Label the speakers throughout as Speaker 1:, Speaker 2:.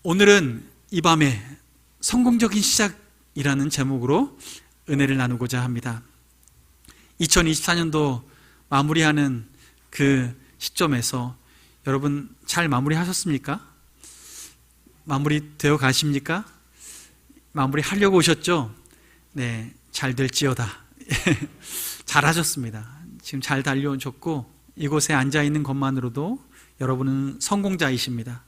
Speaker 1: 오늘은 이 밤에 성공적인 시작이라는 제목으로 은혜를 나누고자 합니다. 2024년도 마무리하는 그 시점에서 여러분 잘 마무리하셨습니까? 마무리되어 가십니까? 마무리하려고 오셨죠? 네, 잘 될지어다. 잘하셨습니다. 지금 잘 달려오셨고 이곳에 앉아있는 것만으로도 여러분은 성공자이십니다.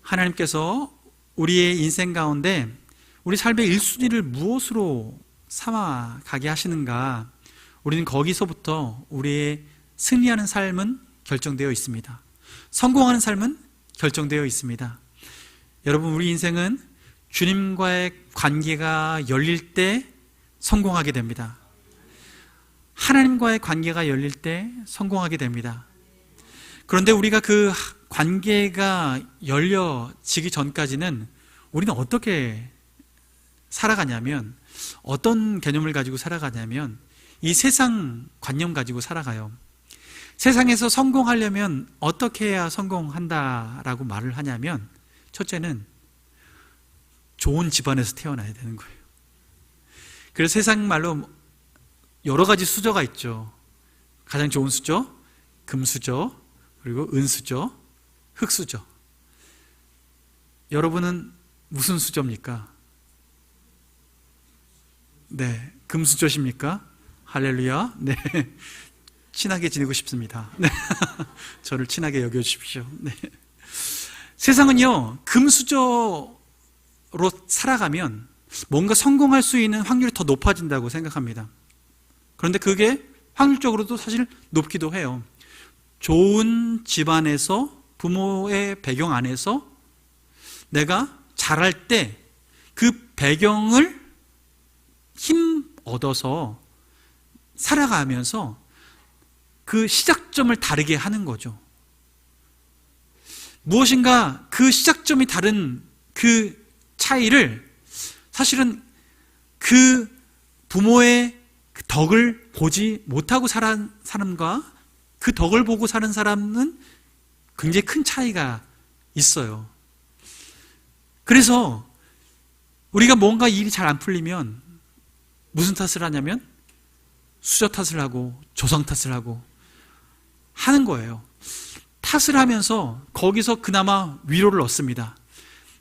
Speaker 1: 하나님께서 우리의 인생 가운데 우리 삶의 1순위를 무엇으로 삼아 가게 하시는가? 우리는 거기서부터 우리의 승리하는 삶은 결정되어 있습니다. 성공하는 삶은 결정되어 있습니다. 여러분, 우리 인생은 주님과의 관계가 열릴 때 성공하게 됩니다. 하나님과의 관계가 열릴 때 성공하게 됩니다. 그런데 우리가 그 관계가 열려지기 전까지는 우리는 어떻게 살아가냐면, 어떤 개념을 가지고 살아가냐면 이 세상 관념 가지고 살아가요. 세상에서 성공하려면 어떻게 해야 성공한다라고 말을 하냐면, 첫째는 좋은 집안에서 태어나야 되는 거예요. 그래서 세상 말로 여러 가지 수저가 있죠. 가장 좋은 수저, 금수저, 그리고 은수저, 흙수저. 여러분은 무슨 수저입니까? 네, 금수저십니까? 할렐루야. 네, 친하게 지내고 싶습니다. 네, 저를 친하게 여겨주십시오. 네. 세상은요, 금수저로 살아가면 뭔가 성공할 수 있는 확률이 더 높아진다고 생각합니다. 그런데 그게 확률적으로도 사실 높기도 해요. 좋은 집안에서, 부모의 배경 안에서 내가 자랄 때 그 배경을 힘 얻어서 살아가면서 그 시작점을 다르게 하는 거죠. 무엇인가 그 시작점이 다른 그 차이를, 사실은 그 부모의 덕을 보지 못하고 살은 사람과 그 덕을 보고 사는 사람은 굉장히 큰 차이가 있어요. 그래서 우리가 뭔가 일이 잘 안 풀리면 무슨 탓을 하냐면 수저 탓을 하고 조상 탓을 하고 하는 거예요. 탓을 하면서 거기서 그나마 위로를 얻습니다.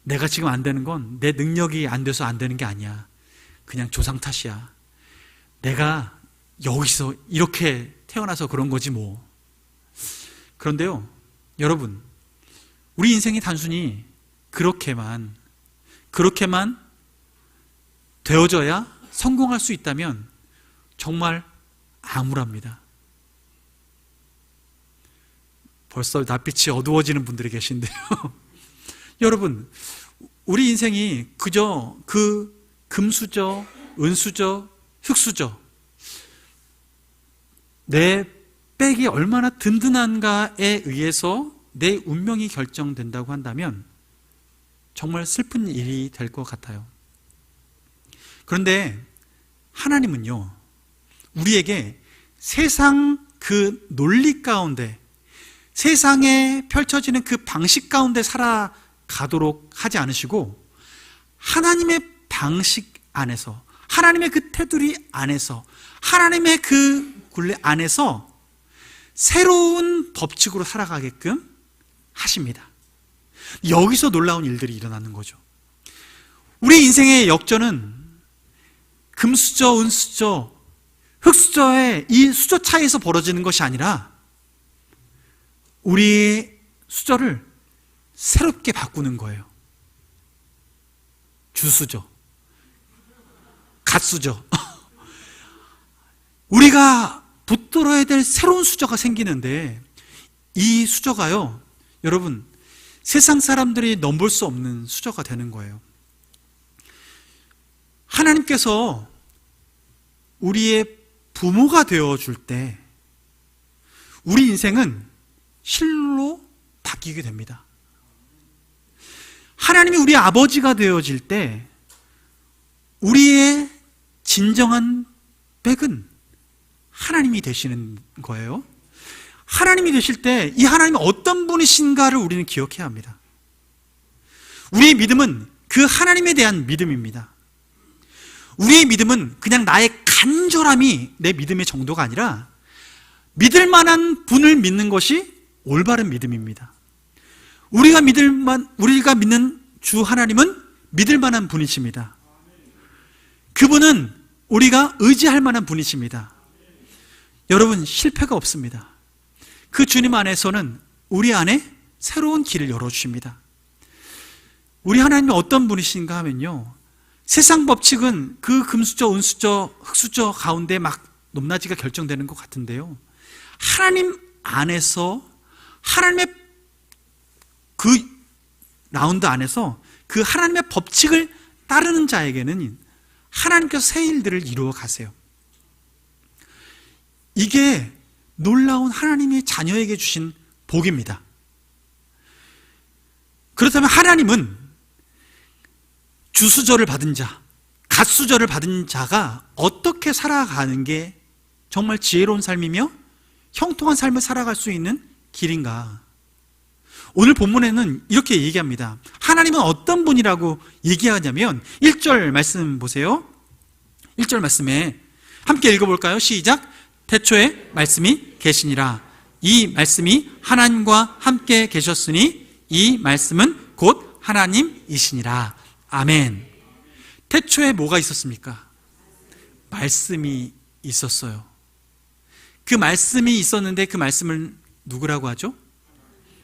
Speaker 1: 내가 지금 안 되는 건 내 능력이 안 돼서 안 되는 게 아니야. 그냥 조상 탓이야. 내가 여기서 이렇게 태어나서 그런 거지 뭐. 그런데요, 여러분, 우리 인생이 단순히 그렇게만 되어져야 성공할 수 있다면 정말 암울합니다. 벌써 낯빛이 어두워지는 분들이 계신데요. 여러분, 우리 인생이 그저 그 금수저, 은수저, 흙수저, 내 백이 얼마나 든든한가에 의해서 내 운명이 결정된다고 한다면 정말 슬픈 일이 될 것 같아요. 그런데 하나님은요, 우리에게 세상 그 논리 가운데, 세상에 펼쳐지는 그 방식 가운데 살아가도록 하지 않으시고, 하나님의 방식 안에서, 하나님의 그 테두리 안에서, 하나님의 그 굴레 안에서 새로운 법칙으로 살아가게끔 하십니다. 여기서 놀라운 일들이 일어나는 거죠. 우리 인생의 역전은 금수저, 은수저, 흙수저의 이 수저 차이에서 벌어지는 것이 아니라 우리의 수저를 새롭게 바꾸는 거예요. 주수저, 갓수저. 우리가 붙들어야 될 새로운 수저가 생기는데, 이 수저가요, 여러분, 세상 사람들이 넘볼 수 없는 수저가 되는 거예요. 하나님께서 우리의 부모가 되어줄 때 우리 인생은 실로 바뀌게 됩니다. 하나님이 우리 아버지가 되어질 때 우리의 진정한 백은 하나님이 되시는 거예요. 하나님이 되실 때 이 하나님이 어떤 분이신가를 우리는 기억해야 합니다. 우리의 믿음은 그 하나님에 대한 믿음입니다. 우리의 믿음은 그냥 나의 간절함이 내 믿음의 정도가 아니라 믿을 만한 분을 믿는 것이 올바른 믿음입니다. 우리가 믿는 주 하나님은 믿을 만한 분이십니다. 그분은 우리가 의지할 만한 분이십니다. 여러분, 실패가 없습니다. 그 주님 안에서는 우리 안에 새로운 길을 열어주십니다. 우리 하나님이 어떤 분이신가 하면요, 세상 법칙은 그 금수저, 은수저, 흑수저 가운데 막 높낮이가 결정되는 것 같은데요, 하나님 안에서, 하나님의 그 라운드 안에서 그 하나님의 법칙을 따르는 자에게는 하나님께서 새 일들을 이루어 가세요. 이게 놀라운 하나님의 자녀에게 주신 복입니다. 그렇다면 하나님은 주수저를 받은 자, 갓수저를 받은 자가 어떻게 살아가는 게 정말 지혜로운 삶이며 형통한 삶을 살아갈 수 있는 길인가? 오늘 본문에는 이렇게 얘기합니다. 하나님은 어떤 분이라고 얘기하냐면 1절 말씀 보세요. 1절 말씀에 함께 읽어볼까요? 시작. 태초에 말씀이 계시니라. 이 말씀이 하나님과 함께 계셨으니 이 말씀은 곧 하나님이시니라. 아멘. 태초에 뭐가 있었습니까? 말씀이 있었어요. 그 말씀이 있었는데 그 말씀을 누구라고 하죠?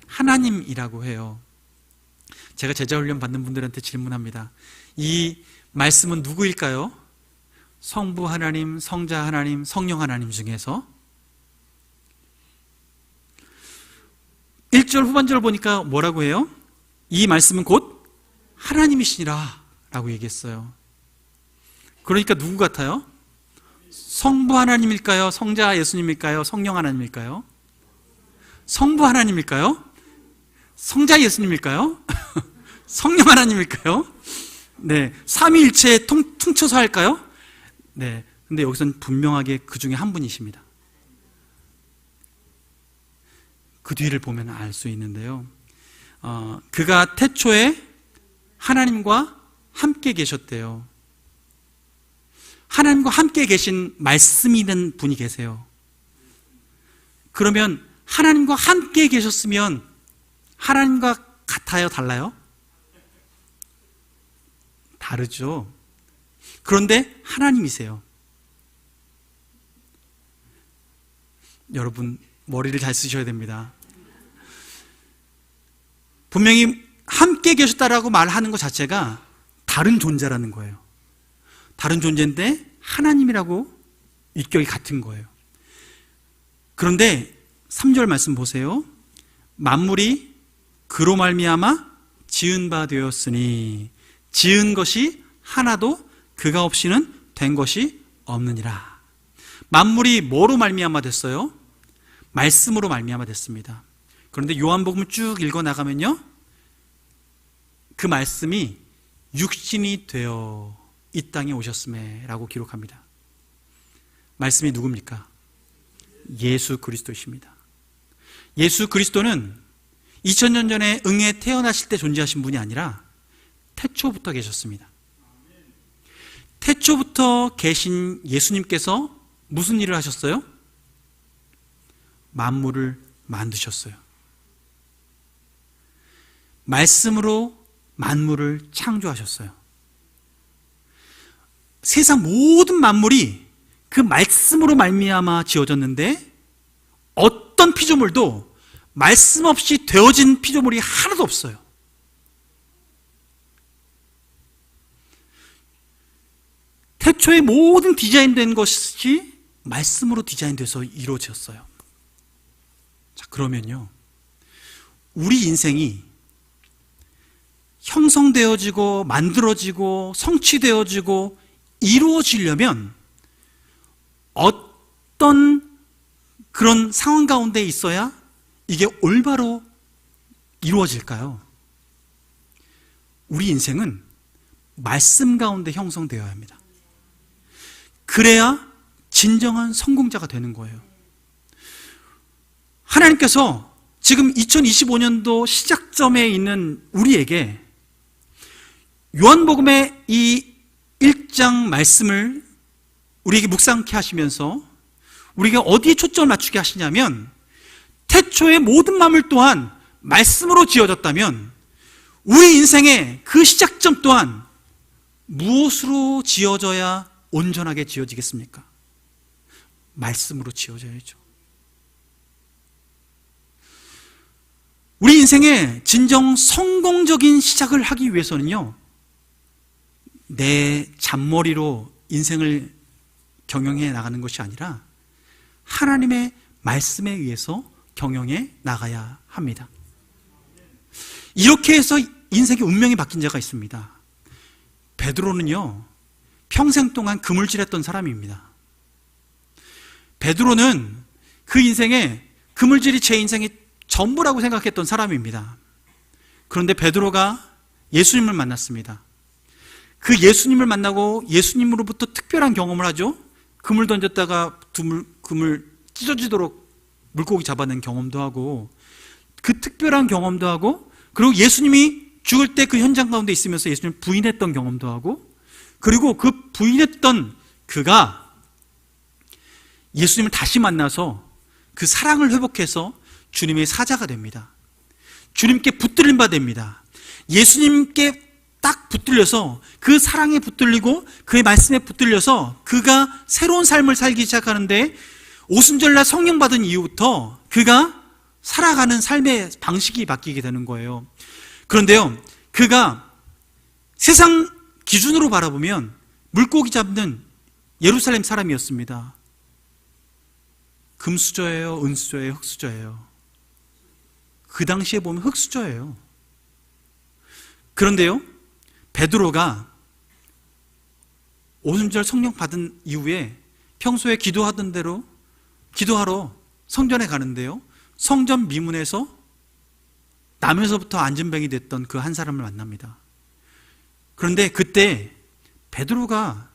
Speaker 1: 하나님이라고 해요. 제가 제자훈련 받는 분들한테 질문합니다. 이 말씀은 누구일까요? 성부 하나님, 성자 하나님, 성령 하나님 중에서 1절 후반절을 보니까 뭐라고 해요? 이 말씀은 곧 하나님이시니라 라고 얘기했어요. 그러니까 누구 같아요? 성부 하나님일까요? 성자 예수님일까요? 성령 하나님일까요? 성부 하나님일까요? 성자 예수님일까요? 성령 하나님일까요? 네, 삼위일체 퉁쳐서 할까요? 네, 근데 여기서는 분명하게 그 중에 한 분이십니다. 그 뒤를 보면 알 수 있는데요, 그가 태초에 하나님과 함께 계셨대요. 하나님과 함께 계신 말씀이 있는 분이 계세요. 그러면 하나님과 함께 계셨으면 하나님과 같아요? 달라요? 다르죠. 그런데 하나님이세요. 여러분, 머리를 잘 쓰셔야 됩니다. 분명히 함께 계셨다라고 말하는 것 자체가 다른 존재라는 거예요. 다른 존재인데 하나님이라고 윗격이 같은 거예요. 그런데 3절 말씀 보세요. 만물이 그로 말미암아 지은 바 되었으니 지은 것이 하나도 그가 없이는 된 것이 없느니라. 만물이 뭐로 말미암아 됐어요? 말씀으로 말미암아 됐습니다. 그런데 요한복음 쭉 읽어 나가면요, 그 말씀이 육신이 되어 이 땅에 오셨음에 라고 기록합니다. 말씀이 누굽니까? 예수 그리스도이십니다. 예수 그리스도는 2000년 전에 응에 태어나실 때 존재하신 분이 아니라 태초부터 계셨습니다. 태초부터 계신 예수님께서 무슨 일을 하셨어요? 만물을 만드셨어요. 말씀으로 만물을 창조하셨어요. 세상 모든 만물이 그 말씀으로 말미암아 지어졌는데 어떤 피조물도 말씀 없이 되어진 피조물이 하나도 없어요. 태초에 모든 디자인된 것이 말씀으로 디자인돼서 이루어졌어요. 자, 그러면요, 우리 인생이 형성되어지고 만들어지고 성취되어지고 이루어지려면 어떤 그런 상황 가운데 있어야 이게 올바로 이루어질까요? 우리 인생은 말씀 가운데 형성되어야 합니다. 그래야 진정한 성공자가 되는 거예요. 하나님께서 지금 2025년도 시작점에 있는 우리에게 요한복음의 이 1장 말씀을 우리에게 묵상케 하시면서 우리가 어디에 초점을 맞추게 하시냐면, 태초의 모든 만물 또한 말씀으로 지어졌다면 우리 인생의 그 시작점 또한 무엇으로 지어져야 온전하게 지어지겠습니까? 말씀으로 지어져야죠. 우리 인생의 진정 성공적인 시작을 하기 위해서는요, 내 잔머리로 인생을 경영해 나가는 것이 아니라 하나님의 말씀에 의해서 경영해 나가야 합니다. 이렇게 해서 인생의 운명이 바뀐 자가 있습니다. 베드로는요, 평생 동안 그물질했던 사람입니다. 베드로는 그 인생에 그물질이 제 인생의 전부라고 생각했던 사람입니다. 그런데 베드로가 예수님을 만났습니다. 그 예수님을 만나고 예수님으로부터 특별한 경험을 하죠. 그물 던졌다가 그물 찢어지도록 물고기 잡아낸 경험도 하고, 그 특별한 경험도 하고, 그리고 예수님이 죽을 때 그 현장 가운데 있으면서 예수님을 부인했던 경험도 하고, 그리고 그 부인했던 그가 예수님을 다시 만나서 그 사랑을 회복해서 주님의 사자가 됩니다. 주님께 붙들린 바 됩니다. 예수님께 딱 붙들려서 그 사랑에 붙들리고 그의 말씀에 붙들려서 그가 새로운 삶을 살기 시작하는데, 오순절날 성령 받은 이후부터 그가 살아가는 삶의 방식이 바뀌게 되는 거예요. 그런데요, 그가 세상 기준으로 바라보면 물고기 잡는 예루살렘 사람이었습니다. 금수저예요, 은수저예요, 흙수저예요? 그 당시에 보면 흙수저예요. 그런데요, 베드로가 오순절 성령 받은 이후에 평소에 기도하던 대로 기도하러 성전에 가는데요, 성전 미문에서 남에서부터 안진뱅이 됐던 그 한 사람을 만납니다. 그런데 그때 베드로가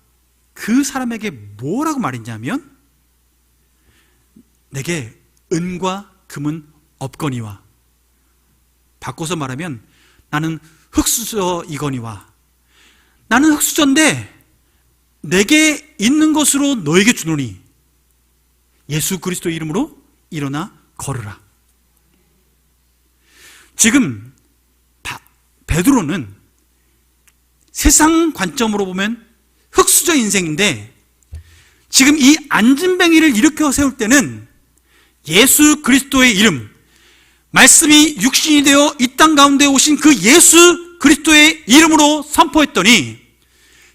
Speaker 1: 그 사람에게 뭐라고 말했냐면, 내게 은과 금은 없거니와, 바꿔서 말하면 나는 흙수저이거니와, 나는 흙수저인데 내게 있는 것으로 너에게 주노니 예수 그리스도 이름으로 일어나 걸으라. 지금 베드로는 세상 관점으로 보면 흙수저 인생인데, 지금 이 안진뱅이를 일으켜 세울 때는 예수 그리스도의 이름, 말씀이 육신이 되어 이 땅 가운데 오신 그 예수 그리스도의 이름으로 선포했더니,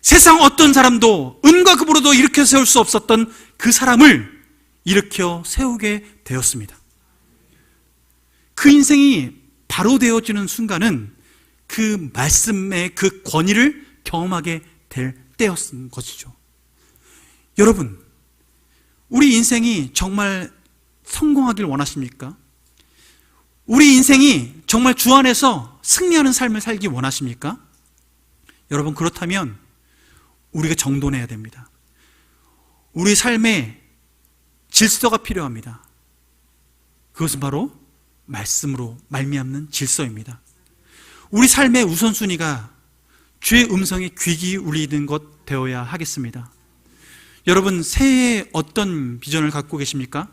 Speaker 1: 세상 어떤 사람도 은과 금으로도 일으켜 세울 수 없었던 그 사람을 일으켜 세우게 되었습니다. 그 인생이 바로 되어지는 순간은 그 말씀의 그 권위를 경험하게 될 때였던 것이죠. 여러분, 우리 인생이 정말 성공하길 원하십니까? 우리 인생이 정말 주 안에서 승리하는 삶을 살기 원하십니까? 여러분, 그렇다면 우리가 정돈해야 됩니다. 우리 삶에 질서가 필요합니다. 그것은 바로 말씀으로 말미암는 질서입니다. 우리 삶의 우선순위가 주의 음성에 귀 기울이는 것 되어야 하겠습니다. 여러분, 새해에 어떤 비전을 갖고 계십니까?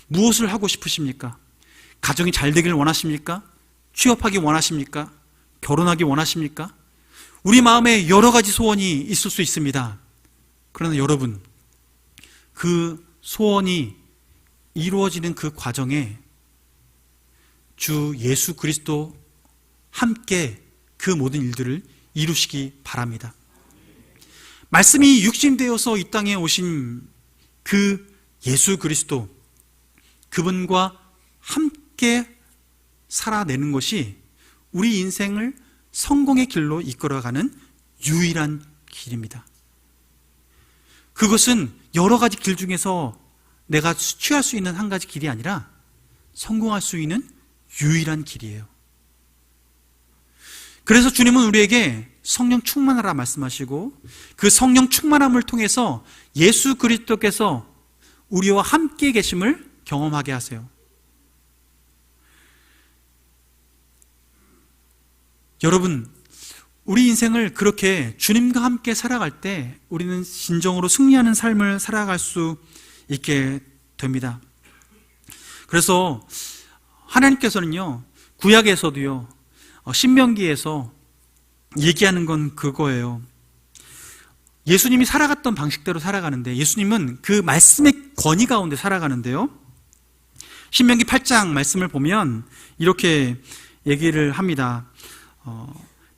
Speaker 1: 무엇을 하고 싶으십니까? 가정이 잘 되길 원하십니까? 취업하기 원하십니까? 결혼하기 원하십니까? 우리 마음에 여러 가지 소원이 있을 수 있습니다. 그러나 여러분, 그 소원이 이루어지는 그 과정에 주 예수 그리스도 함께 그 모든 일들을 이루시기 바랍니다. 말씀이 육신되어서 이 땅에 오신 그 예수 그리스도, 그분과 함께 살아내는 것이 우리 인생을 성공의 길로 이끌어가는 유일한 길입니다. 그것은 여러 가지 길 중에서 내가 취할 수 있는 한 가지 길이 아니라 성공할 수 있는 유일한 길이에요. 그래서 주님은 우리에게 성령 충만하라 말씀하시고, 그 성령 충만함을 통해서 예수 그리스도께서 우리와 함께 계심을 경험하게 하세요. 여러분, 우리 인생을 그렇게 주님과 함께 살아갈 때 우리는 진정으로 승리하는 삶을 살아갈 수 있게 됩니다. 그래서 하나님께서는요, 구약에서도요, 신명기에서 얘기하는 건 그거예요. 예수님이 살아갔던 방식대로 살아가는데, 예수님은 그 말씀의 권위 가운데 살아가는데요, 신명기 8장 말씀을 보면 이렇게 얘기를 합니다.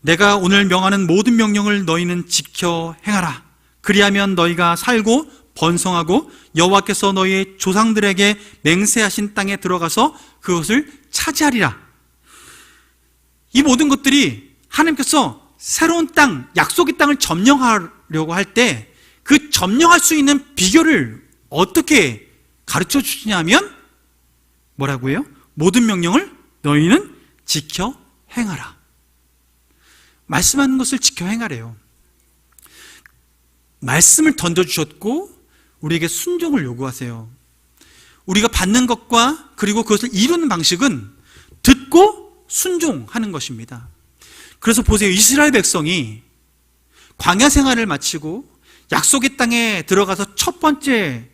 Speaker 1: 내가 오늘 명하는 모든 명령을 너희는 지켜 행하라. 그리하면 너희가 살고 번성하고 여호와께서 너희의 조상들에게 맹세하신 땅에 들어가서 그것을 차지하리라. 이 모든 것들이 하나님께서 새로운 땅, 약속의 땅을 점령하려고 할 때 그 점령할 수 있는 비결을 어떻게 가르쳐 주시냐면 뭐라고요? 모든 명령을 너희는 지켜 행하라. 말씀하는 것을 지켜 행하래요. 말씀을 던져주셨고 우리에게 순종을 요구하세요. 우리가 받는 것과 그리고 그것을 이루는 방식은 듣고 순종하는 것입니다. 그래서 보세요. 이스라엘 백성이 광야 생활을 마치고 약속의 땅에 들어가서 첫 번째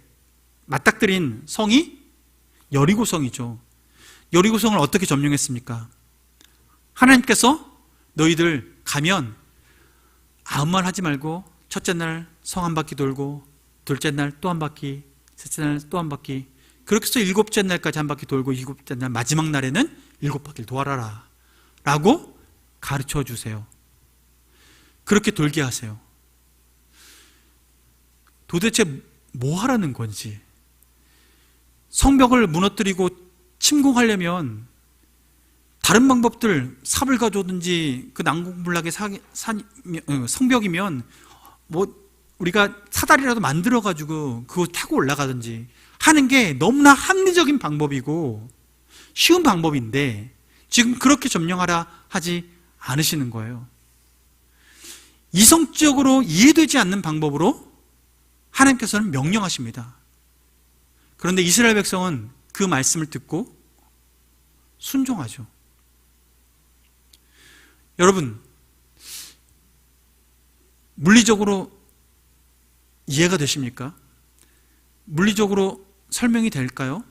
Speaker 1: 맞닥뜨린 성이 여리고성이죠. 여리고성을 어떻게 점령했습니까? 하나님께서 너희들 가면 아무 말 하지 말고 첫째 날 성 한 바퀴 돌고 둘째 날 또 한 바퀴, 셋째 날 또 한 바퀴, 그렇게 해서 일곱째 날까지 한 바퀴 돌고 일곱째 날 마지막 날에는 일곱 바퀴를 도와라 라고 가르쳐 주세요. 그렇게 돌게 하세요. 도대체 뭐 하라는 건지. 성벽을 무너뜨리고 침공하려면 다른 방법들, 삽을 가져오든지 그 난공불락의 성벽이면 뭐 우리가 사다리라도 만들어가지고 그거 타고 올라가든지 하는 게 너무나 합리적인 방법이고 쉬운 방법인데 지금 그렇게 점령하라 하지 않으시는 거예요. 이성적으로 이해되지 않는 방법으로 하나님께서는 명령하십니다. 그런데 이스라엘 백성은 그 말씀을 듣고 순종하죠. 여러분, 물리적으로 이해가 되십니까? 물리적으로 설명이 될까요?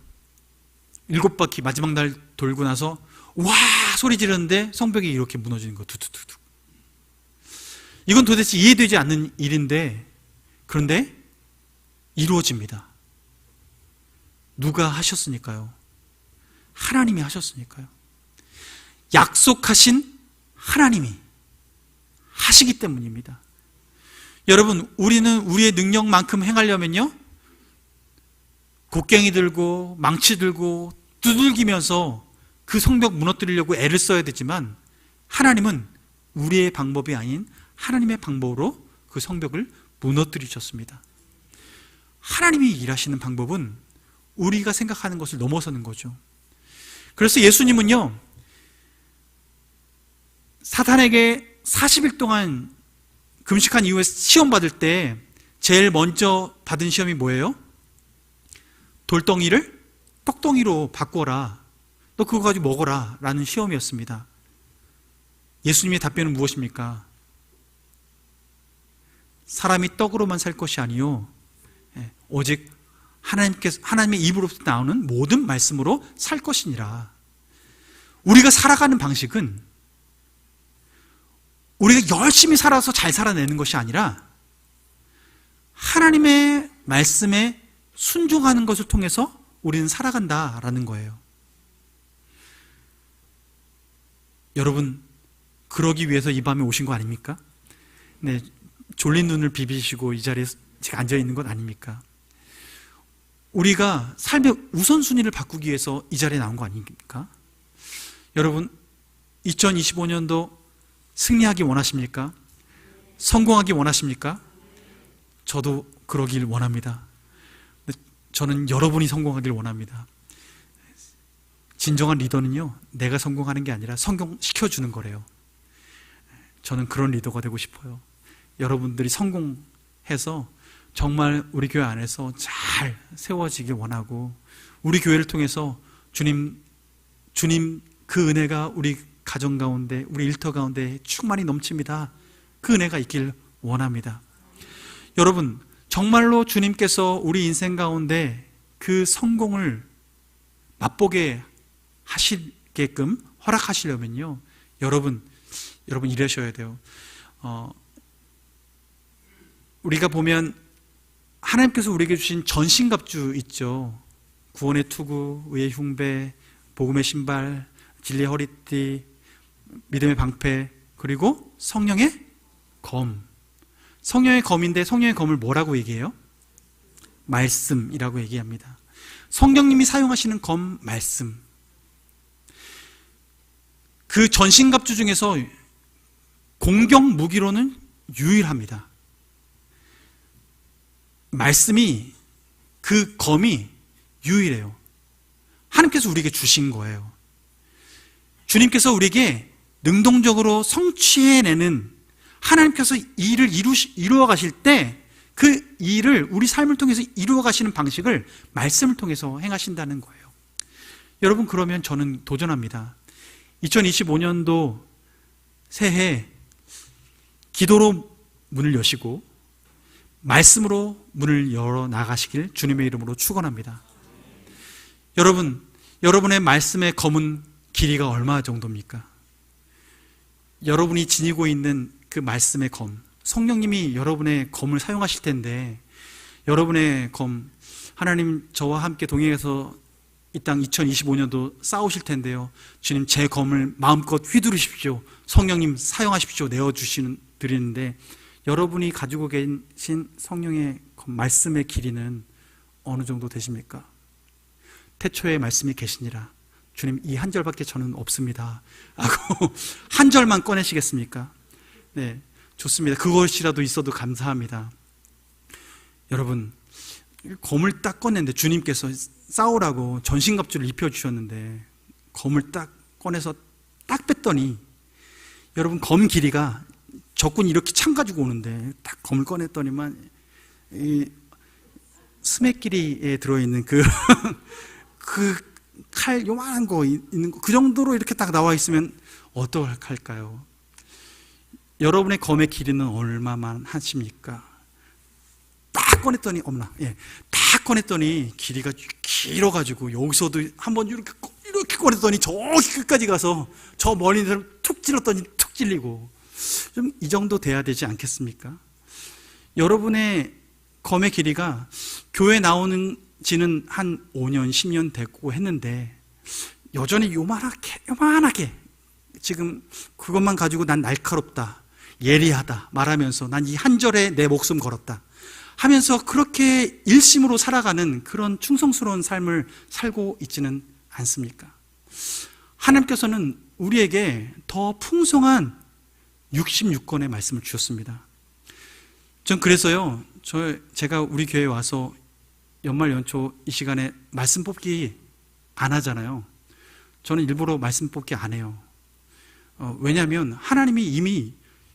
Speaker 1: 일곱 바퀴 마지막 날 돌고 나서 와 소리 지르는데 성벽이 이렇게 무너지는 거 두두두두. 이건 도대체 이해되지 않는 일인데 그런데 이루어집니다. 누가 하셨으니까요? 하나님이 하셨으니까요. 약속하신 하나님이 하시기 때문입니다. 여러분, 우리는 우리의 능력만큼 행하려면요, 곡괭이 들고 망치 들고 두들기면서 그 성벽 무너뜨리려고 애를 써야 되지만 하나님은 우리의 방법이 아닌 하나님의 방법으로 그 성벽을 무너뜨리셨습니다. 하나님이 일하시는 방법은 우리가 생각하는 것을 넘어서는 거죠. 그래서 예수님은요, 사탄에게 40일 동안 금식한 이후에 시험 받을 때 제일 먼저 받은 시험이 뭐예요? 돌덩이를 떡덩이로 바꿔라. 너 그거 가지고 먹어라. 라는 시험이었습니다. 예수님의 답변은 무엇입니까? 사람이 떡으로만 살 것이 아니요, 오직 하나님의 입으로부터 나오는 모든 말씀으로 살 것이니라. 우리가 살아가는 방식은 우리가 열심히 살아서 잘 살아내는 것이 아니라 하나님의 말씀에 순종하는 것을 통해서 우리는 살아간다라는 거예요. 여러분, 그러기 위해서 이 밤에 오신 거 아닙니까? 네, 졸린 눈을 비비시고 이 자리에 제가 앉아 있는 것 아닙니까? 우리가 삶의 우선순위를 바꾸기 위해서 이 자리에 나온 거 아닙니까? 여러분, 2025년도 승리하기 원하십니까? 성공하기 원하십니까? 저도 그러길 원합니다. 저는 여러분이 성공하길 원합니다. 진정한 리더는요, 내가 성공하는 게 아니라 성공시켜주는 거래요. 저는 그런 리더가 되고 싶어요. 여러분들이 성공해서 정말 우리 교회 안에서 잘 세워지길 원하고 우리 교회를 통해서 주님 그 은혜가 우리 가정 가운데, 우리 일터 가운데 충만히 넘칩니다. 그 은혜가 있길 원합니다. 여러분, 정말로 주님께서 우리 인생 가운데 그 성공을 맛보게 하시게끔 허락하시려면요, 여러분 이러셔야 돼요. 우리가 보면 하나님께서 우리에게 주신 전신갑주 있죠. 구원의 투구, 의의 흉배, 복음의 신발, 진리의 허리띠, 믿음의 방패, 그리고 성령의 검. 성령의 검인데 성령의 검을 뭐라고 얘기해요? 말씀이라고 얘기합니다. 성령님이 사용하시는 검, 말씀. 그 전신갑주 중에서 공격 무기로는 유일합니다. 말씀이, 그 검이 유일해요. 하나님께서 우리에게 주신 거예요. 주님께서 우리에게 능동적으로 성취해내는, 하나님께서 일을 이루어 가실 때 그 일을 우리 삶을 통해서 이루어 가시는 방식을 말씀을 통해서 행하신다는 거예요. 여러분, 그러면 저는 도전합니다. 2025년도 새해 기도로 문을 여시고 말씀으로 문을 열어 나가시길 주님의 이름으로 축원합니다. 여러분, 여러분의 말씀의 검은 길이가 얼마 정도입니까? 여러분이 지니고 있는 그 말씀의 검, 성령님이 여러분의 검을 사용하실 텐데, 여러분의 검, 하나님 저와 함께 동행해서 이 땅 2025년도 싸우실 텐데요, 주님 제 검을 마음껏 휘두르십시오, 성령님 사용하십시오 내어주시는 드리는데, 여러분이 가지고 계신 성령의 말씀의 길이는 어느 정도 되십니까? 태초에 말씀이 계시니라, 주님 이 한 절밖에 저는 없습니다 하고 한 절만 꺼내시겠습니까? 네, 좋습니다. 그것이라도 있어도 감사합니다. 여러분, 검을 딱 꺼냈는데, 주님께서 싸우라고 전신갑주를 입혀주셨는데 검을 딱 꺼내서 딱 뺐더니, 여러분 검 길이가 적군이 이렇게 창 가지고 오는데 딱 검을 꺼냈더니만 이 스매끼리에 들어있는 그 칼 요만한 거 있는 거, 그 정도로 이렇게 딱 나와 있으면 어떡할까요? 여러분의 검의 길이는 얼마만 하십니까? 딱 꺼냈더니, 딱 꺼냈더니 길이가 길어가지고 여기서도 한번 이렇게 꺼냈더니 저기 끝까지 가서 저 멀리 툭 찔렀더니 툭 찔리고, 좀 이 정도 돼야 되지 않겠습니까? 여러분의 검의 길이가 교회 나오는 지는 한 5년, 10년 됐고 했는데 여전히 요만하게 지금 그것만 가지고 난 날카롭다, 예리하다 말하면서 난 이 한 절에 내 목숨 걸었다 하면서 그렇게 일심으로 살아가는 그런 충성스러운 삶을 살고 있지는 않습니까? 하나님께서는 우리에게 더 풍성한 66권의 말씀을 주셨습니다. 전 그래서요, 제가 우리 교회에 와서 연말 연초 이 시간에 말씀 뽑기 안 하잖아요. 저는 일부러 말씀 뽑기 안 해요. 왜냐하면 하나님이 이미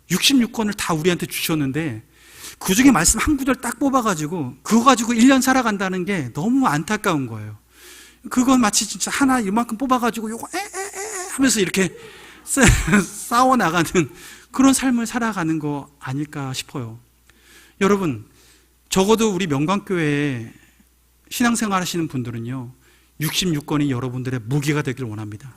Speaker 1: 66권을 다 우리한테 주셨는데 그 중에 말씀 한 구절 딱 뽑아가지고 그거 가지고 1년 살아간다는 게 너무 안타까운 거예요. 그건 마치 진짜 하나 이만큼 뽑아가지고 요거 하면서 이렇게 싸워나가는 그런 삶을 살아가는 거 아닐까 싶어요. 여러분, 적어도 우리 명광교회에 신앙생활 하시는 분들은요, 66권이 여러분들의 무기가 되길 원합니다.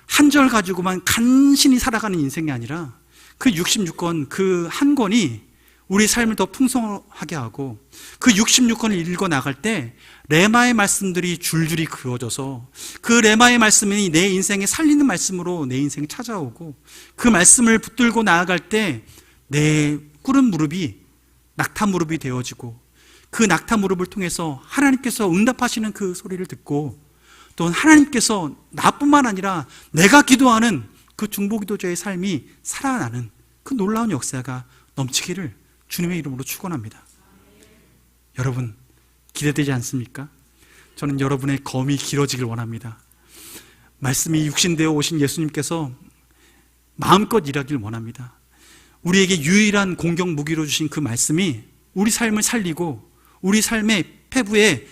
Speaker 1: 한 절 가지고만 간신히 살아가는 인생이 아니라 그 66권, 그 한 권이 우리 삶을 더 풍성하게 하고, 그 66권을 읽어 나갈 때 레마의 말씀들이 줄줄이 그어져서 그 레마의 말씀이 내 인생에 살리는 말씀으로 내 인생에 찾아오고, 그 말씀을 붙들고 나아갈 때 내 꿇은 무릎이 낙타 무릎이 되어지고, 그 낙타 무릎을 통해서 하나님께서 응답하시는 그 소리를 듣고, 또 하나님께서 나뿐만 아니라 내가 기도하는 그 중보기도자의 삶이 살아나는 그 놀라운 역사가 넘치기를 주님의 이름으로 축원합니다. 여러분, 기대되지 않습니까? 저는 여러분의 검이 길어지길 원합니다. 말씀이 육신되어 오신 예수님께서 마음껏 일하길 원합니다. 우리에게 유일한 공격 무기로 주신 그 말씀이 우리 삶을 살리고, 우리 삶의 폐부에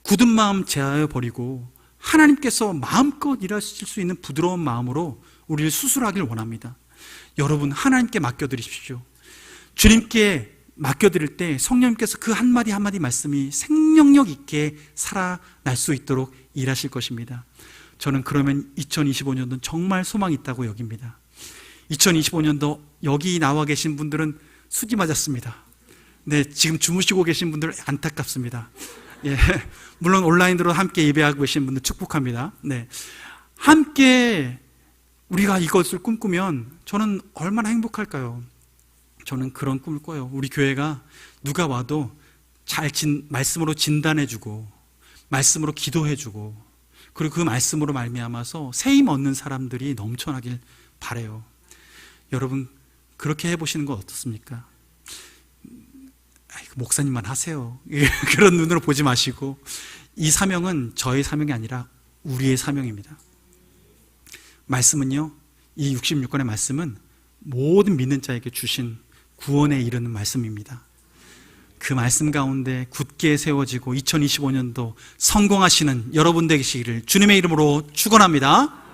Speaker 1: 굳은 마음 제하여 버리고 하나님께서 마음껏 일하실 수 있는 부드러운 마음으로 우리를 수술하길 원합니다. 여러분, 하나님께 맡겨드리십시오. 주님께 맡겨드릴 때 성령님께서 그 한마디 한마디 말씀이 생명력 있게 살아날 수 있도록 일하실 것입니다. 저는 그러면 2025년도는 정말 소망이 있다고 여깁니다. 2025년도 여기 나와 계신 분들은 수지 맞았습니다. 네, 지금 주무시고 계신 분들 안타깝습니다. 예, 물론 온라인으로 함께 예배하고 계신 분들 축복합니다. 네, 함께 우리가 이것을 꿈꾸면 저는 얼마나 행복할까요? 저는 그런 꿈을 꿔요. 우리 교회가 누가 와도 말씀으로 진단해주고 말씀으로 기도해주고 그리고 그 말씀으로 말미암아서 세임 얻는 사람들이 넘쳐나길 바라요. 여러분, 그렇게 해보시는 건 어떻습니까? 목사님만 하세요. 그런 눈으로 보지 마시고, 이 사명은 저의 사명이 아니라 우리의 사명입니다. 말씀은요, 이 66권의 말씀은 모든 믿는 자에게 주신 구원에 이르는 말씀입니다. 그 말씀 가운데 굳게 세워지고 2025년도 성공하시는 여러분 되시기를 주님의 이름으로 축원합니다.